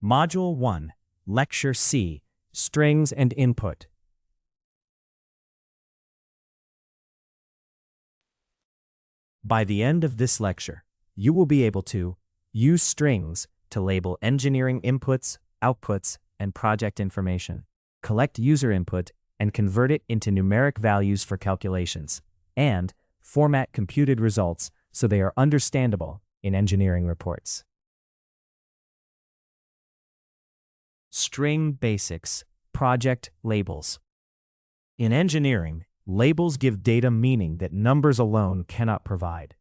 Module 1, Lecture C, Strings and Input. By the end of this lecture, you will be able to use strings to label engineering inputs, outputs, and project information, collect user input and convert it into numeric values for calculations, and format computed results so they are understandable in engineering reports. String basics, project labels. In engineering, labels give data meaning that numbers alone cannot provide.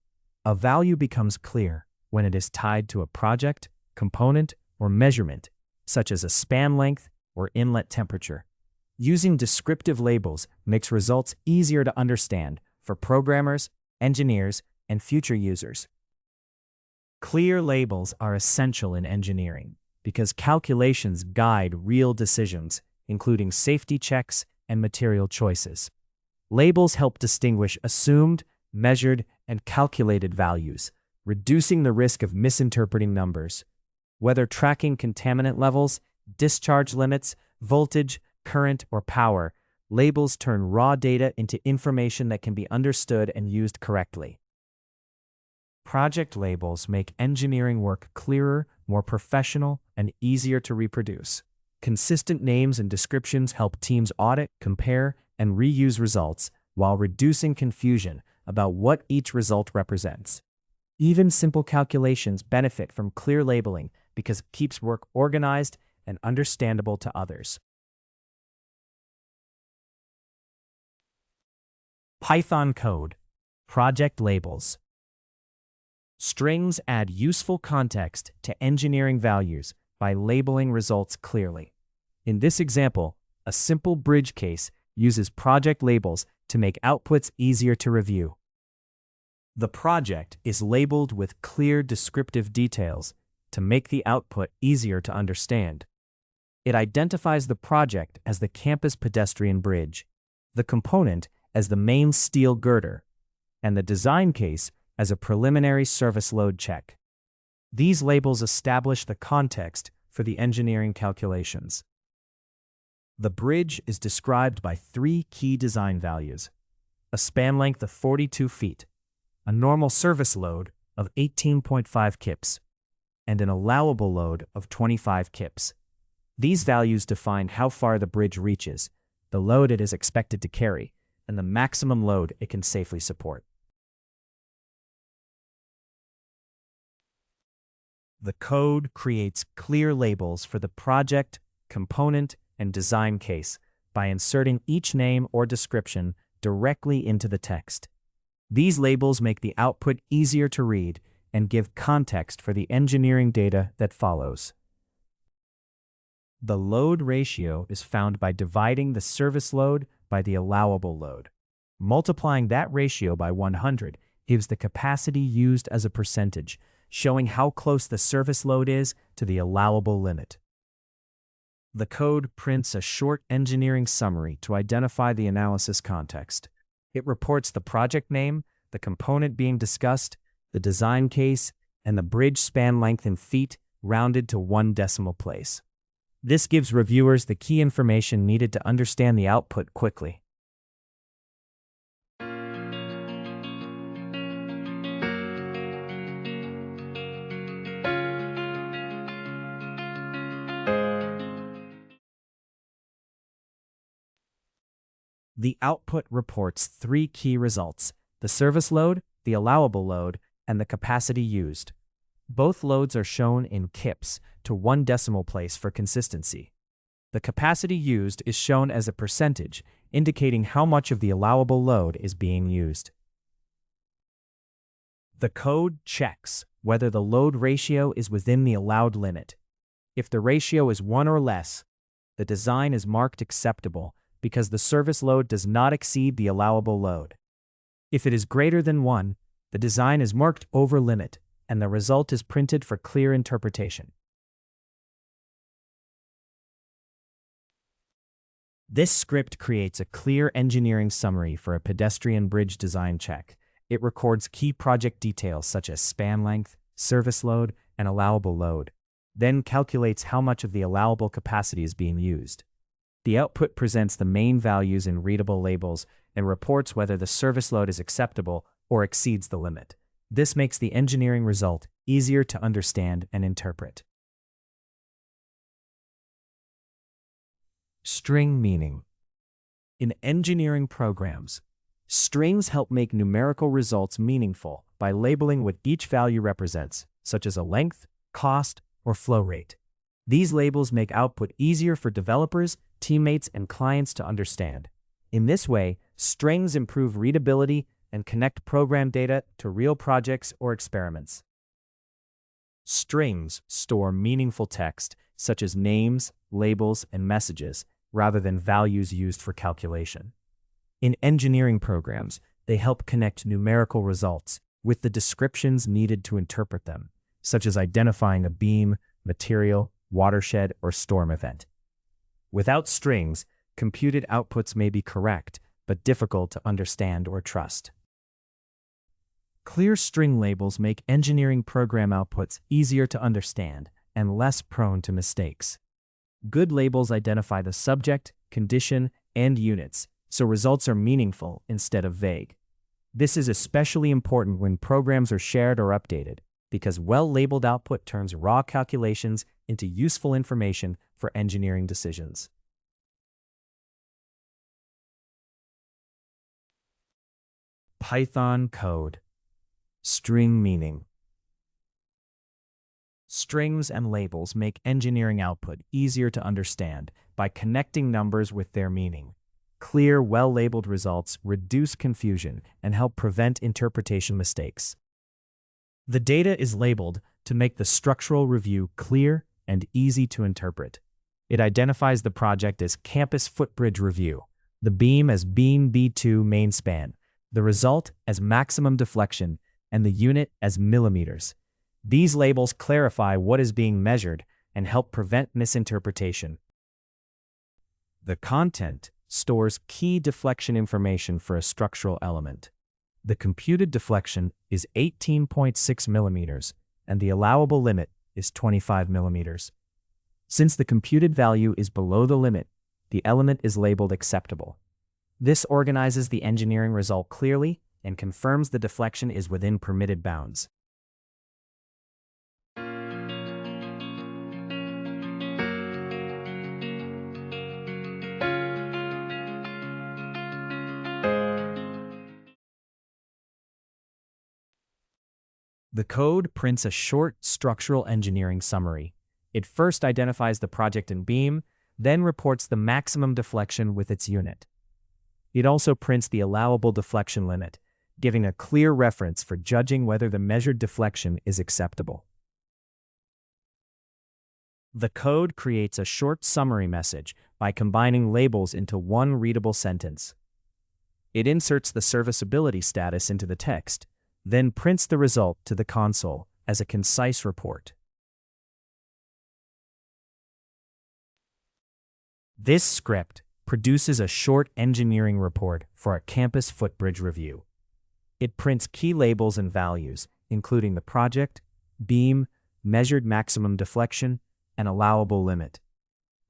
A value becomes clear when it is tied to a project, component, or measurement, such as a span length or inlet temperature. Using descriptive labels makes results easier to understand for programmers, engineers, and future users. Clear labels are essential in engineering because calculations guide real decisions, including safety checks and material choices. Labels help distinguish assumed, measured, and calculated values, reducing the risk of misinterpreting numbers. Whether tracking contaminant levels, discharge limits, voltage, current, or power, labels turn raw data into information that can be understood and used correctly. Project labels make engineering work clearer, more professional, and easier to reproduce. Consistent names and descriptions help teams audit, compare, and reuse results while reducing confusion about what each result represents. Even simple calculations benefit from clear labeling because it keeps work organized and understandable to others. Python code, project labels. Strings add useful context to engineering values by labeling results clearly. In this example, a simple bridge case uses project labels to make outputs easier to review. The project is labeled with clear descriptive details to make the output easier to understand. It identifies the project as the campus pedestrian bridge, the component as the main steel girder, and the design case as a preliminary service load check. These labels establish the context for the engineering calculations. The bridge is described by three key design values: a span length of 42 feet, a normal service load of 18.5 kips, and an allowable load of 25 kips. These values define how far the bridge reaches, the load it is expected to carry, and the maximum load it can safely support. The code creates clear labels for the project, component, and design case by inserting each name or description directly into the text. These labels make the output easier to read and give context for the engineering data that follows. The load ratio is found by dividing the service load by the allowable load. Multiplying that ratio by 100 gives the capacity used as a percentage, showing how close the service load is to the allowable limit. The code prints a short engineering summary to identify the analysis context. It reports the project name, the component being discussed, the design case, and the bridge span length in feet rounded to 1 decimal place. This gives reviewers the key information needed to understand the output quickly. The output reports three key results: the service load, the allowable load, and the capacity used. Both loads are shown in kips to 1 decimal place for consistency. The capacity used is shown as a percentage, indicating how much of the allowable load is being used. The code checks whether the load ratio is within the allowed limit. If the ratio is 1 or less, the design is marked acceptable because the service load does not exceed the allowable load. If it is greater than 1, the design is marked over limit, and the result is printed for clear interpretation. This script creates a clear engineering summary for a pedestrian bridge design check. It records key project details such as span length, service load, and allowable load. then calculates how much of the allowable capacity is being used. The output presents the main values in readable labels and reports whether the service load is acceptable or exceeds the limit. This makes the engineering result easier to understand and interpret. String meaning. In engineering programs, strings help make numerical results meaningful by labeling what each value represents, such as a length, cost, or flow rate. These labels make output easier for developers, teammates, and clients to understand. In this way, strings improve readability and connect program data to real projects or experiments. Strings store meaningful text, such as names, labels, and messages, rather than values used for calculation. In engineering programs, they help connect numerical results with the descriptions needed to interpret them, such as identifying a beam, material, watershed, or storm event. Without strings, computed outputs may be correct, but difficult to understand or trust. Clear string labels make engineering program outputs easier to understand and less prone to mistakes. Good labels identify the subject, condition, and units, so results are meaningful instead of vague. This is especially important when programs are shared or updated, because well-labeled output turns raw calculations into useful information for engineering decisions. Python code. String meaning. Strings and labels make engineering output easier to understand by connecting numbers with their meaning. Clear, well-labeled results reduce confusion and help prevent interpretation mistakes. The data is labeled to make the structural review clear and easy to interpret. It identifies the project as Campus Footbridge Review, the beam as Beam B2 main span, the result as maximum deflection, and the unit as millimeters. These labels clarify what is being measured and help prevent misinterpretation. The content stores key deflection information for a structural element. The computed deflection is 18.6 millimeters, and the allowable limit is 25 millimeters. Since the computed value is below the limit, the element is labeled acceptable. This organizes the engineering result clearly and confirms the deflection is within permitted bounds. The code prints a short structural engineering summary. It first identifies the project in beam, then reports the maximum deflection with its unit. It also prints the allowable deflection limit, giving a clear reference for judging whether the measured deflection is acceptable. The code creates a short summary message by combining labels into one readable sentence. It inserts the serviceability status into the text, then prints the result to the console as a concise report. This script produces a short engineering report for a Campus Footbridge Review. It prints key labels and values, including the project, beam, measured maximum deflection, and allowable limit.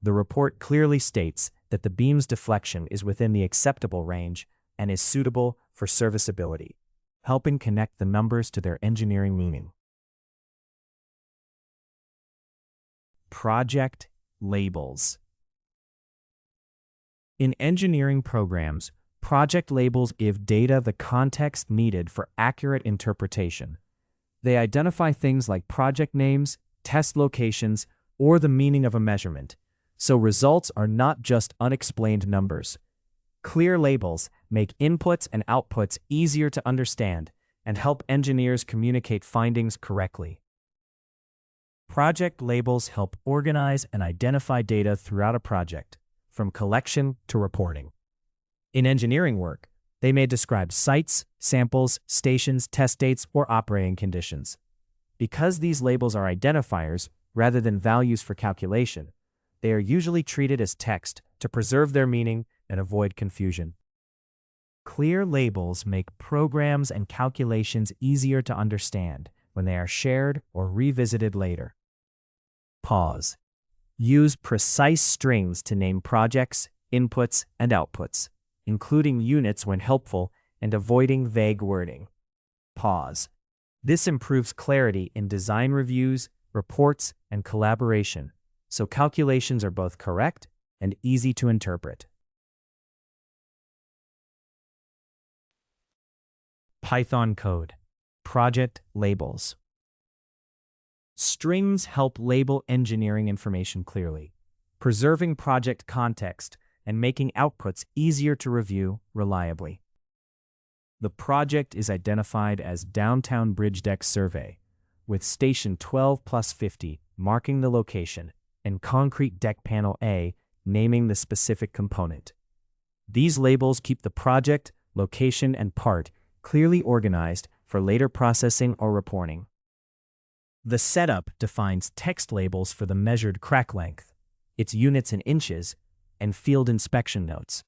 The report clearly states that the beam's deflection is within the acceptable range and is suitable for serviceability, helping connect the numbers to their engineering meaning. Project labels. In engineering programs, project labels give data the context needed for accurate interpretation. They identify things like project names, test locations, or the meaning of a measurement, so results are not just unexplained numbers. Clear labels make inputs and outputs easier to understand and help engineers communicate findings correctly. Project labels help organize and identify data throughout a project, from collection to reporting. In engineering work, they may describe sites, samples, stations, test dates, or operating conditions. Because these labels are identifiers rather than values for calculation, they are usually treated as text to preserve their meaning and avoid confusion. Clear labels make programs and calculations easier to understand when they are shared or revisited later. Pause. Use precise strings to name projects, inputs, and outputs, including units when helpful and avoiding vague wording. Pause. This improves clarity in design reviews, reports, and collaboration, so calculations are both correct and easy to interpret. Python code. Project labels. Strings help label engineering information clearly, preserving project context and making outputs easier to review reliably. The project is identified as Downtown Bridge Deck Survey, with Station 12+50 marking the location and Concrete Deck Panel A naming the specific component. These labels keep the project, location, and part clearly organized for later processing or reporting. The setup defines text labels for the measured crack length, its units in inches, and field inspection notes.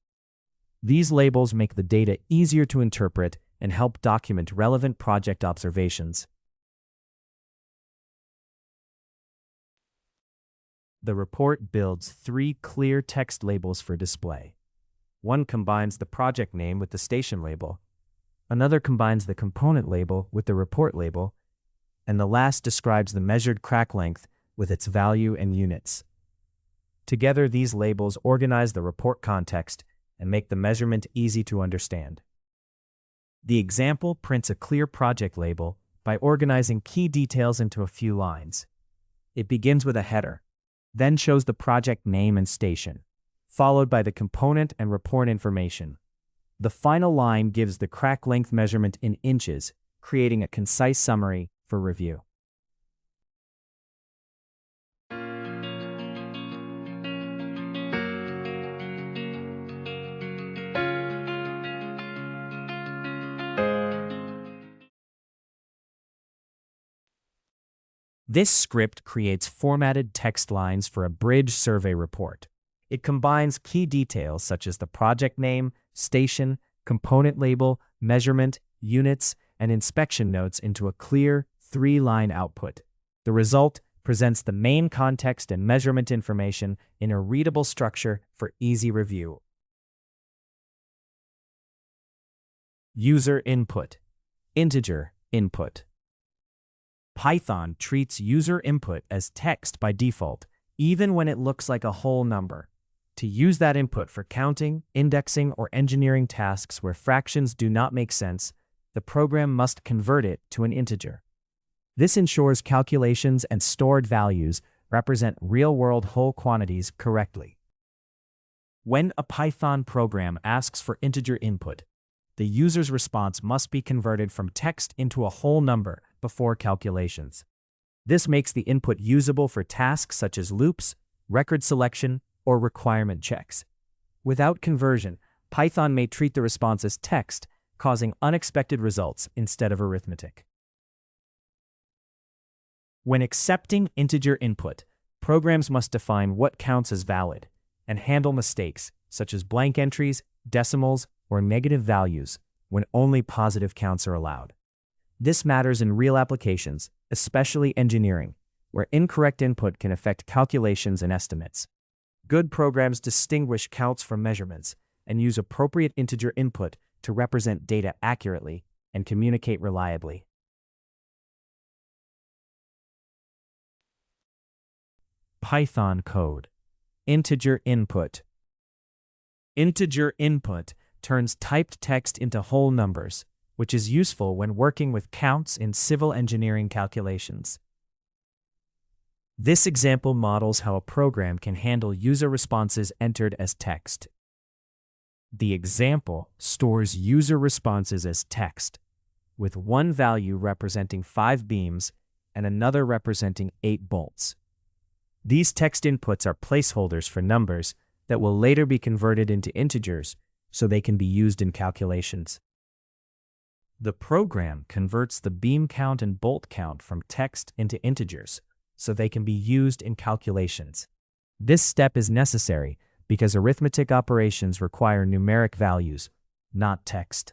These labels make the data easier to interpret and help document relevant project observations. The report builds 3 clear text labels for display. One combines the project name with the station label, another combines the component label with the report label, and the last describes the measured crack length with its value and units. Together, these labels organize the report context and make the measurement easy to understand. The example prints a clear project label by organizing key details into a few lines. It begins with a header, then shows the project name and station, followed by the component and report information. The final line gives the crack length measurement in inches, creating a concise summary for review. This script creates formatted text lines for a bridge survey report. It combines key details such as the project name, station, component label, measurement, units, and inspection notes into a clear 3-line output. The result presents the main context and measurement information in a readable structure for easy review. User input. Integer input. Python treats user input as text by default, even when it looks like a whole number. To use that input for counting, indexing, or engineering tasks where fractions do not make sense, the program must convert it to an integer. This ensures calculations and stored values represent real-world whole quantities correctly. When a Python program asks for integer input, the user's response must be converted from text into a whole number before calculations. This makes the input usable for tasks such as loops, record selection, or requirement checks. Without conversion, Python may treat the response as text, causing unexpected results instead of arithmetic. When accepting integer input, programs must define what counts as valid and handle mistakes such as blank entries, decimals, or negative values when only positive counts are allowed. This matters in real applications, especially engineering, where incorrect input can affect calculations and estimates. Good programs distinguish counts from measurements and use appropriate integer input to represent data accurately and communicate reliably. Python code. Integer input. Integer input turns typed text into whole numbers, which is useful when working with counts in civil engineering calculations. This example models how a program can handle user responses entered as text. The example stores user responses as text, with one value representing 5 beams and another representing 8 bolts. These text inputs are placeholders for numbers that will later be converted into integers so they can be used in calculations. The program converts the beam count and bolt count from text into integers so they can be used in calculations. This step is necessary because arithmetic operations require numeric values, not text.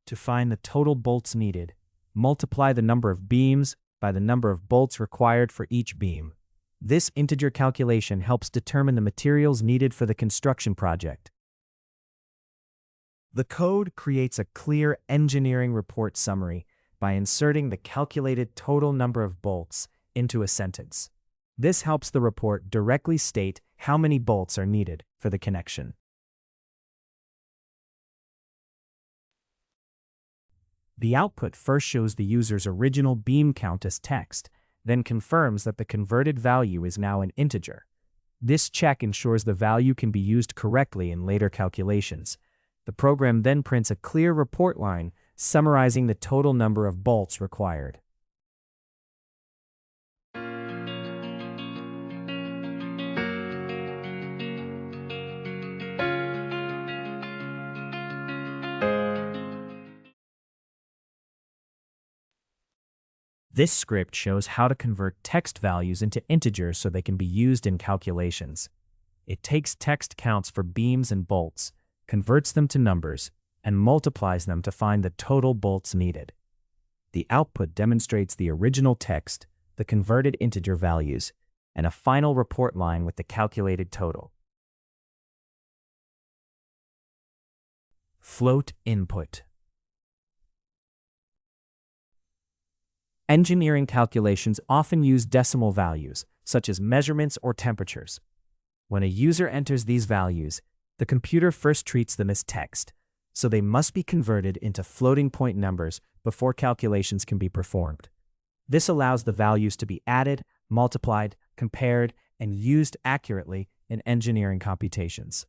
To find the total bolts needed, multiply the number of beams by the number of bolts required for each beam. This integer calculation helps determine the materials needed for the construction project. The code creates a clear engineering report summary by inserting the calculated total number of bolts into a sentence. This helps the report directly state how many bolts are needed for the connection. The output first shows the user's original beam count as text, then confirms that the converted value is now an integer. This check ensures the value can be used correctly in later calculations. The program then prints a clear report line summarizing the total number of bolts required. This script shows how to convert text values into integers so they can be used in calculations. It takes text counts for beams and bolts, converts them to numbers, and multiplies them to find the total bolts needed. The output demonstrates the original text, the converted integer values, and a final report line with the calculated total. Float input. Engineering calculations often use decimal values, such as measurements or temperatures. When a user enters these values, the computer first treats them as text, so they must be converted into floating point numbers before calculations can be performed. This allows the values to be added, multiplied, compared, and used accurately in engineering computations.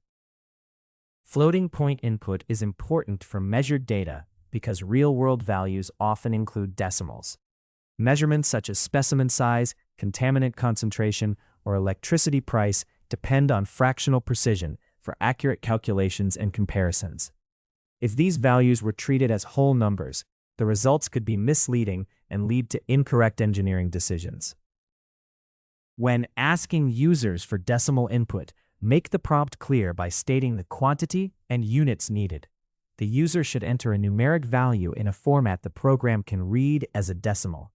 Floating point input is important for measured data because real-world values often include decimals. Measurements such as specimen size, contaminant concentration, or electricity price depend on fractional precision for accurate calculations and comparisons. If these values were treated as whole numbers, the results could be misleading and lead to incorrect engineering decisions. When asking users for decimal input, make the prompt clear by stating the quantity and units needed. The user should enter a numeric value in a format the program can read as a decimal.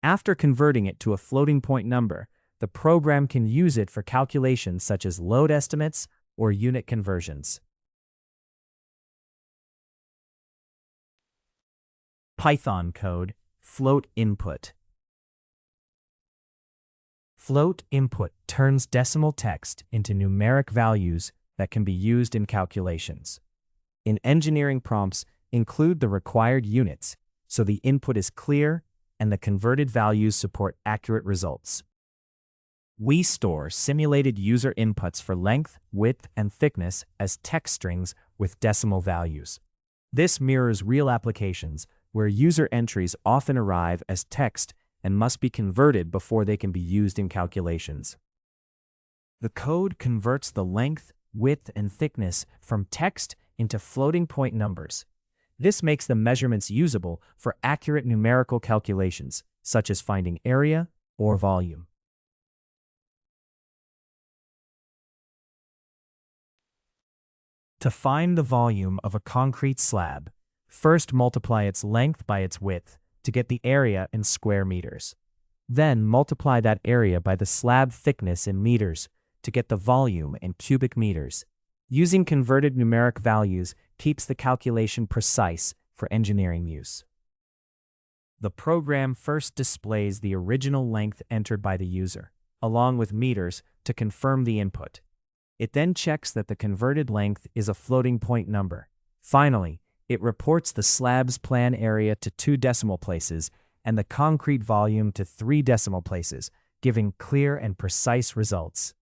After converting it to a floating point number, the program can use it for calculations such as load estimates or unit conversions. Python code, float input. Float input turns decimal text into numeric values that can be used in calculations. In engineering prompts, include the required units so the input is clear and the converted values support accurate results. We store simulated user inputs for length, width, and thickness as text strings with decimal values. This mirrors real applications where user entries often arrive as text and must be converted before they can be used in calculations. The code converts the length, width, and thickness from text into floating point numbers. This makes the measurements usable for accurate numerical calculations, such as finding area or volume. To find the volume of a concrete slab, first multiply its length by its width to get the area in square meters. Then multiply that area by the slab thickness in meters to get the volume in cubic meters. Using converted numeric values keeps the calculation precise for engineering use. The program first displays the original length entered by the user, along with meters, to confirm the input. It then checks that the converted length is a floating point number. Finally, it reports the slab's plan area to 2 decimal places and the concrete volume to 3 decimal places, giving clear and precise results.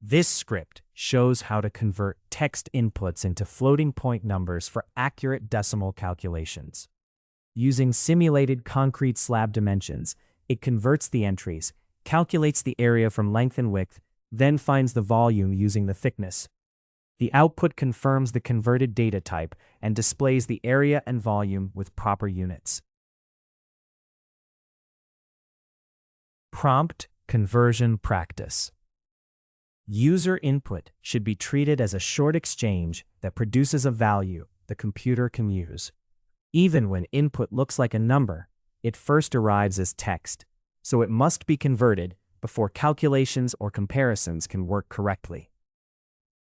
This script shows how to convert text inputs into floating point numbers for accurate decimal calculations. Using simulated concrete slab dimensions, it converts the entries, calculates the area from length and width, then finds the volume using the thickness. The output confirms the converted data type and displays the area and volume with proper units. Prompt conversion practice. User input should be treated as a short exchange that produces a value the computer can use. Even when input looks like a number, it first arrives as text, so it must be converted before calculations or comparisons can work correctly.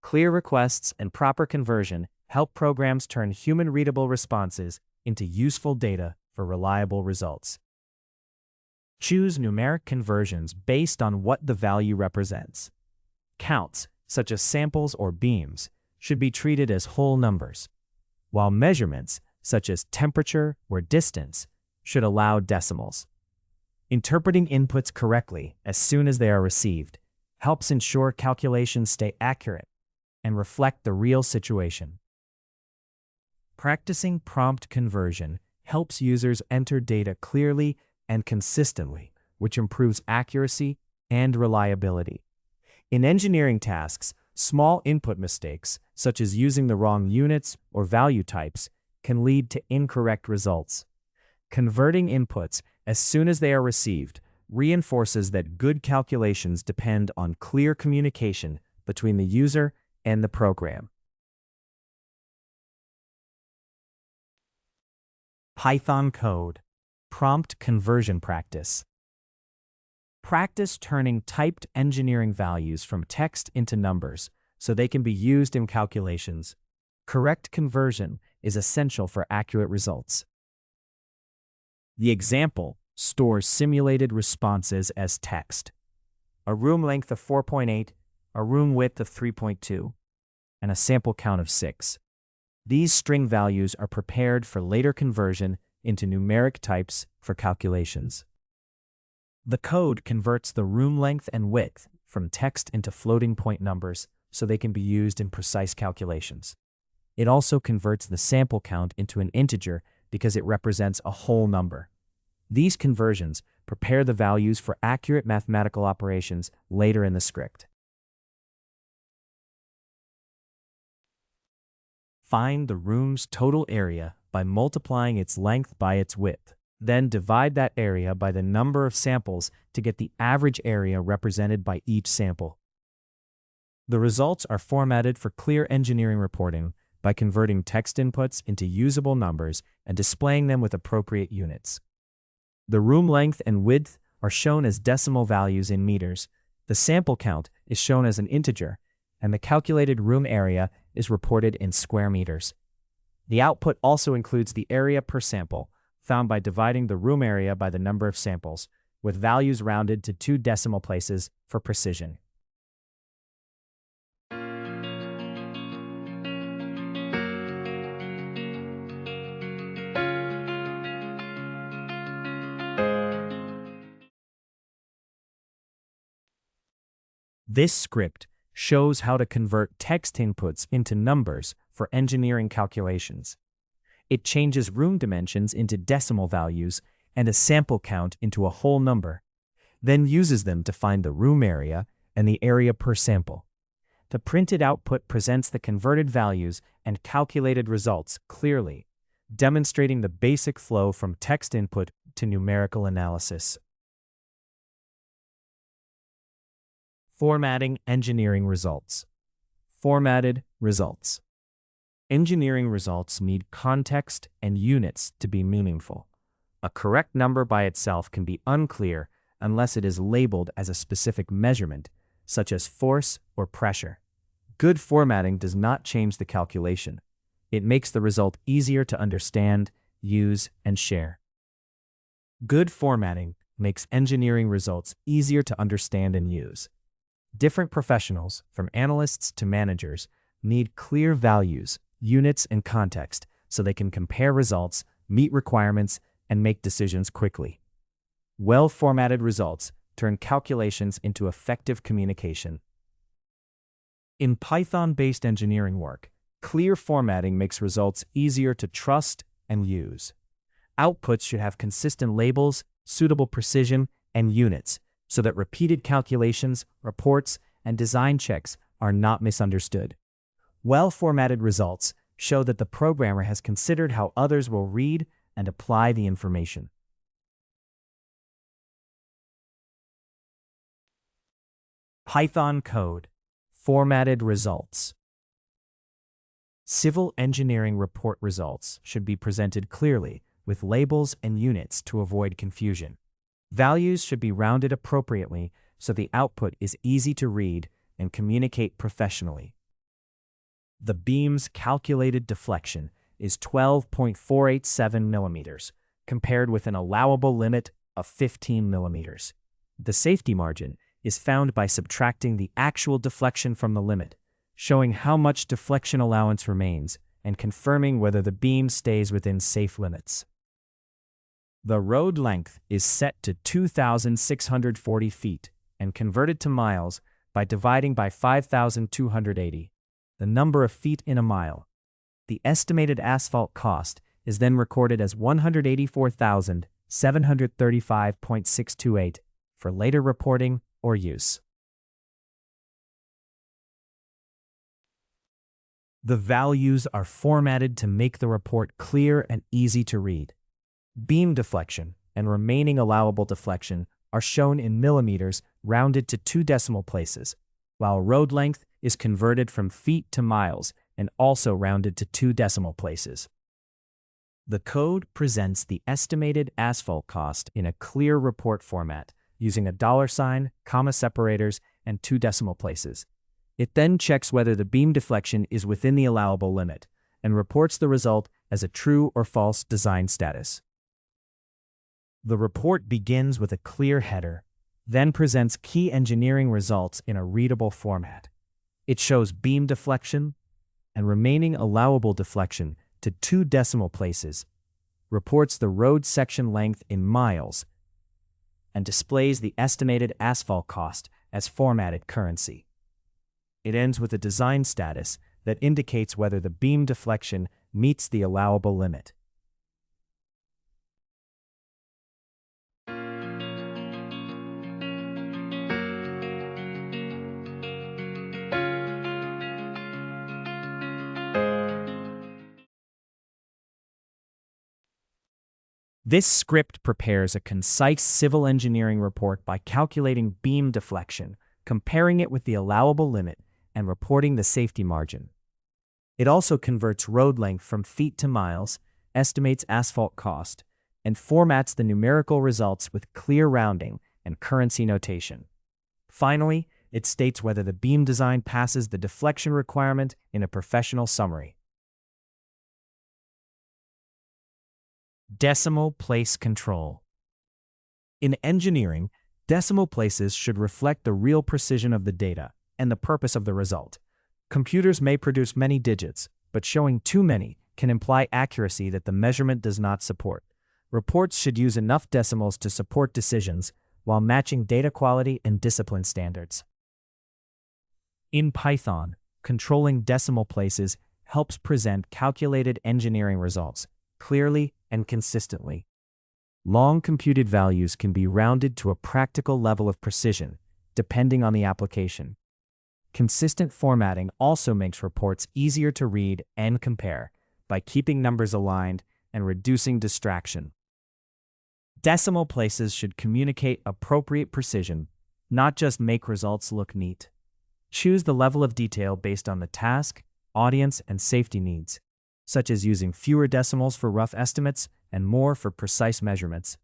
Clear requests and proper conversion help programs turn human-readable responses into useful data for reliable results. Choose numeric conversions based on what the value represents. Counts, such as samples or beams, should be treated as whole numbers, while measurements, such as temperature or distance, should allow decimals. Interpreting inputs correctly as soon as they are received helps ensure calculations stay accurate and reflect the real situation. Practicing prompt conversion helps users enter data clearly and consistently, which improves accuracy and reliability. In engineering tasks, small input mistakes, such as using the wrong units or value types, can lead to incorrect results. Converting inputs as soon as they are received reinforces that good calculations depend on clear communication between the user and the program. Python code. Prompt conversion practice. Practice turning typed engineering values from text into numbers so they can be used in calculations. Correct conversion is essential for accurate results. The example stores simulated responses as text. A room length of 4.8, a room width of 3.2, and a sample count of 6. These string values are prepared for later conversion into numeric types for calculations. The code converts the room length and width from text into floating point numbers so they can be used in precise calculations. It also converts the sample count into an integer because it represents a whole number. These conversions prepare the values for accurate mathematical operations later in the script. Find the room's total area by multiplying its length by its width. Then divide that area by the number of samples to get the average area represented by each sample. The results are formatted for clear engineering reporting by converting text inputs into usable numbers and displaying them with appropriate units. The room length and width are shown as decimal values in meters, the sample count is shown as an integer, and the calculated room area is reported in square meters. The output also includes the area per sample, found by dividing the room area by the number of samples, with values rounded to 2 decimal places for precision. This script shows how to convert text inputs into numbers for engineering calculations. It changes room dimensions into decimal values and a sample count into a whole number, then uses them to find the room area and the area per sample. The printed output presents the converted values and calculated results clearly, demonstrating the basic flow from text input to numerical analysis. Formatting engineering results. Formatted results. Engineering results need context and units to be meaningful. A correct number by itself can be unclear unless it is labeled as a specific measurement, such as force or pressure. Good formatting does not change the calculation. It makes the result easier to understand, use, and share. Good formatting makes engineering results easier to understand and use. Different professionals, from analysts to managers, need clear values, units, and context so they can compare results, meet requirements, and make decisions quickly. Well-formatted results turn calculations into effective communication. In Python-based engineering work, clear formatting makes results easier to trust and use. Outputs should have consistent labels, suitable precision, and units, so that repeated calculations, reports, and design checks are not misunderstood. Well-formatted results show that the programmer has considered how others will read and apply the information. Python code. Formatted results. Civil engineering report results should be presented clearly with labels and units to avoid confusion. Values should be rounded appropriately so the output is easy to read and communicate professionally. The beam's calculated deflection is 12.487 millimeters, compared with an allowable limit of 15 millimeters. The safety margin is found by subtracting the actual deflection from the limit, showing how much deflection allowance remains and confirming whether the beam stays within safe limits. The road length is set to 2,640 feet and converted to miles by dividing by 5,280, the number of feet in a mile. The estimated asphalt cost is then recorded as 184,735.628 for later reporting or use. The values are formatted to make the report clear and easy to read. Beam deflection and remaining allowable deflection are shown in millimeters rounded to 2 decimal places, while road length is converted from feet to miles and also rounded to 2 decimal places. The code presents the estimated asphalt cost in a clear report format using a $sign, comma separators, and 2 decimal places. It then checks whether the beam deflection is within the allowable limit and reports the result as a true or false design status. The report begins with a clear header, then presents key engineering results in a readable format. It shows beam deflection and remaining allowable deflection to 2 decimal places, reports the road section length in miles, and displays the estimated asphalt cost as formatted currency. It ends with a design status that indicates whether the beam deflection meets the allowable limit. This script prepares a concise civil engineering report by calculating beam deflection, comparing it with the allowable limit, and reporting the safety margin. It also converts road length from feet to miles, estimates asphalt cost, and formats the numerical results with clear rounding and currency notation. Finally, it states whether the beam design passes the deflection requirement in a professional summary. Decimal place control. In engineering, decimal places should reflect the real precision of the data and the purpose of the result. Computers may produce many digits, but showing too many can imply accuracy that the measurement does not support. Reports should use enough decimals to support decisions while matching data quality and discipline standards. In Python, controlling decimal places helps present calculated engineering results clearly and consistently. Long computed values can be rounded to a practical level of precision, depending on the application. Consistent formatting also makes reports easier to read and compare by keeping numbers aligned and reducing distraction. Decimal places should communicate appropriate precision, not just make results look neat. Choose the level of detail based on the task, audience, and safety needs, such as using fewer decimals for rough estimates and more for precise measurements.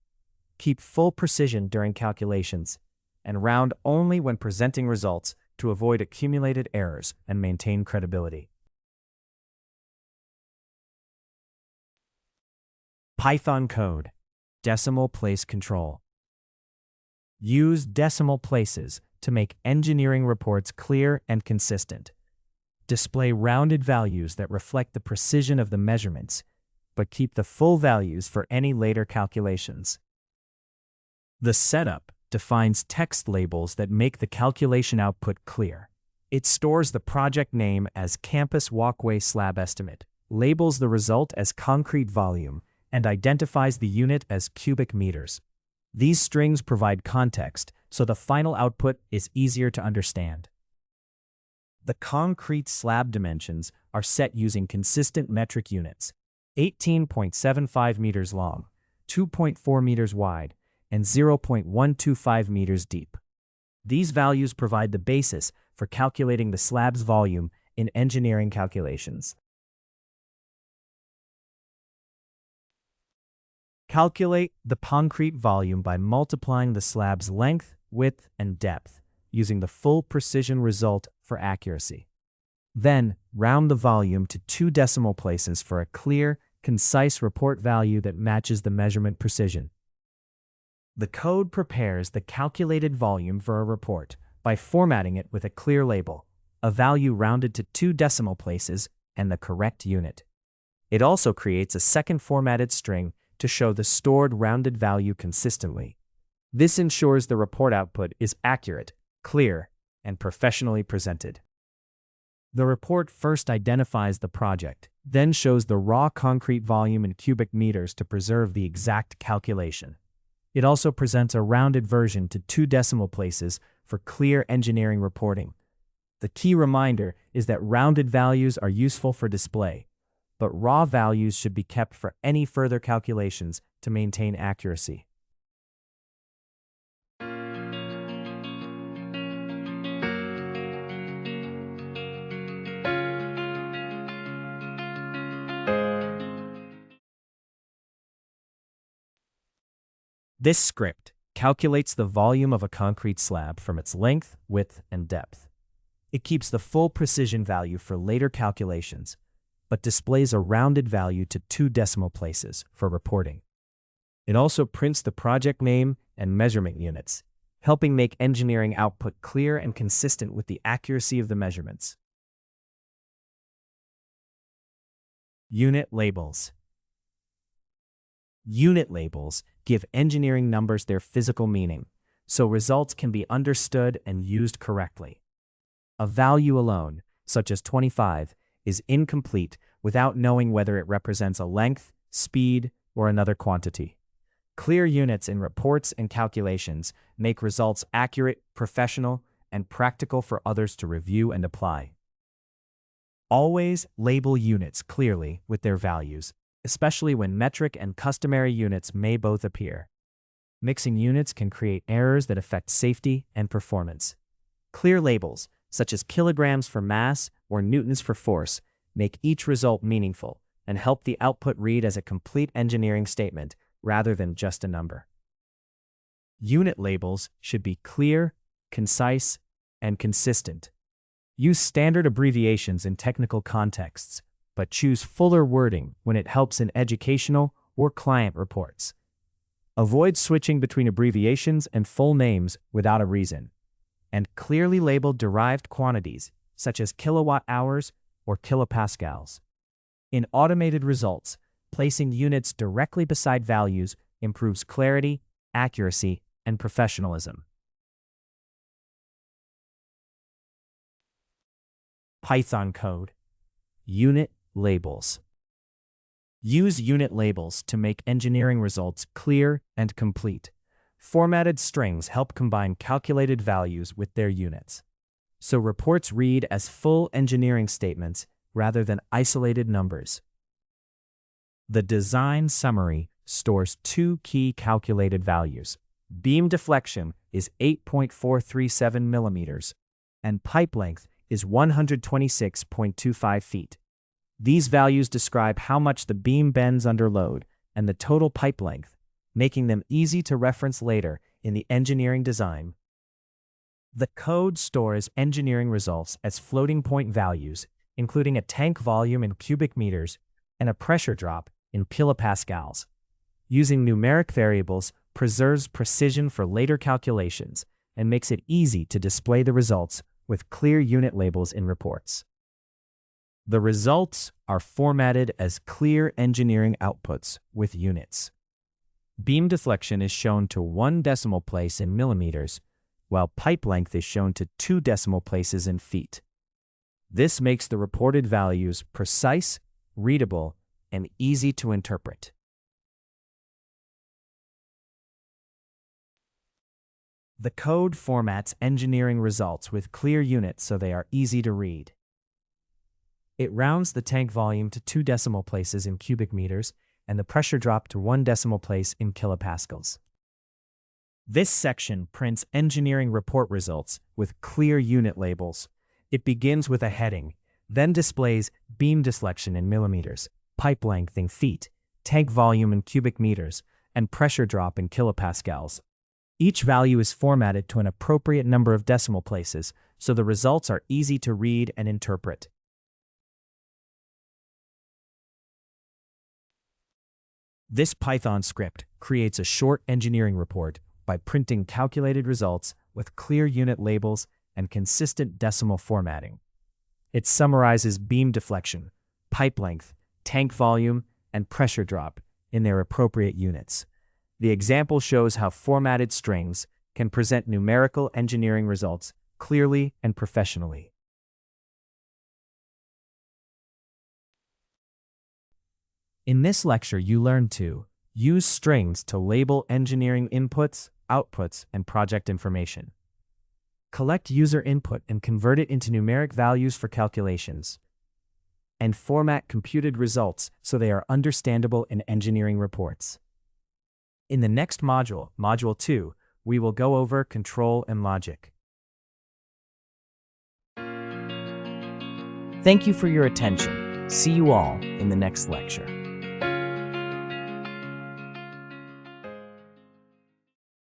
Keep full precision during calculations, and round only when presenting results to avoid accumulated errors and maintain credibility. Python code. Decimal place control. Use decimal places to make engineering reports clear and consistent. Display rounded values that reflect the precision of the measurements, but keep the full values for any later calculations. The setup defines text labels that make the calculation output clear. It stores the project name as Campus Walkway Slab Estimate, labels the result as concrete volume, and identifies the unit as cubic meters. These strings provide context, so the final output is easier to understand. The concrete slab dimensions are set using consistent metric units, 18.75 meters long, 2.4 meters wide, and 0.125 meters deep. These values provide the basis for calculating the slab's volume in engineering calculations. Calculate the concrete volume by multiplying the slab's length, width, and depth, using the full precision result for accuracy. Then, round the volume to 2 decimal places for a clear, concise report value that matches the measurement precision. The code prepares the calculated volume for a report by formatting it with a clear label, a value rounded to 2 decimal places, and the correct unit. It also creates a second formatted string to show the stored rounded value consistently. This ensures the report output is accurate, clear, and professionally presented. The report first identifies the project, then shows the raw concrete volume in cubic meters to preserve the exact calculation. It also presents a rounded version to 2 decimal places for clear engineering reporting. The key reminder is that rounded values are useful for display, but raw values should be kept for any further calculations to maintain accuracy. This script calculates the volume of a concrete slab from its length, width, and depth. It keeps the full precision value for later calculations, but displays a rounded value to 2 decimal places for reporting. It also prints the project name and measurement units, helping make engineering output clear and consistent with the accuracy of the measurements. Unit labels. Unit labels give engineering numbers their physical meaning, so results can be understood and used correctly. A value alone, such as 25, is incomplete without knowing whether it represents a length, speed, or another quantity. Clear units in reports and calculations make results accurate, professional, and practical for others to review and apply. Always label units clearly with their values, especially when metric and customary units may both appear. Mixing units can create errors that affect safety and performance. Clear labels, such as kilograms for mass or newtons for force, make each result meaningful and help the output read as a complete engineering statement rather than just a number. Unit labels should be clear, concise, and consistent. Use standard abbreviations in technical contexts, but choose fuller wording when it helps in educational or client reports. Avoid switching between abbreviations and full names without a reason, and clearly label derived quantities, such as kilowatt hours or kilopascals. In automated results, placing units directly beside values improves clarity, accuracy, and professionalism. Python code. Unit labels. Use unit labels to make engineering results clear and complete. Formatted strings help combine calculated values with their units, so reports read as full engineering statements rather than isolated numbers. The design summary stores 2 key calculated values. Beam deflection is 8.437 millimeters, and pipe length is 126.25 feet. These values describe how much the beam bends under load and the total pipe length, making them easy to reference later in the engineering design. The code stores engineering results as floating point values, including a tank volume in cubic meters and a pressure drop in kilopascals. Using numeric variables preserves precision for later calculations and makes it easy to display the results with clear unit labels in reports. The results are formatted as clear engineering outputs with units. Beam deflection is shown to 1 decimal place in millimeters, while pipe length is shown to 2 decimal places in feet. This makes the reported values precise, readable, and easy to interpret. The code formats engineering results with clear units so they are easy to read. It rounds the tank volume to 2 decimal places in cubic meters and the pressure drop to 1 decimal place in kilopascals. This section prints engineering report results with clear unit labels. It begins with a heading, then displays beam deflection in millimeters, pipe length in feet, tank volume in cubic meters, and pressure drop in kilopascals. Each value is formatted to an appropriate number of decimal places, so the results are easy to read and interpret. This Python script creates a short engineering report by printing calculated results with clear unit labels and consistent decimal formatting. It summarizes beam deflection, pipe length, tank volume, and pressure drop in their appropriate units. The example shows how formatted strings can present numerical engineering results clearly and professionally. In this lecture, you learned to use strings to label engineering inputs, outputs, and project information. Collect user input and convert it into numeric values for calculations. And format computed results so they are understandable in engineering reports. In the next module, Module 2, we will go over control and logic. Thank you for your attention. See you all in the next lecture.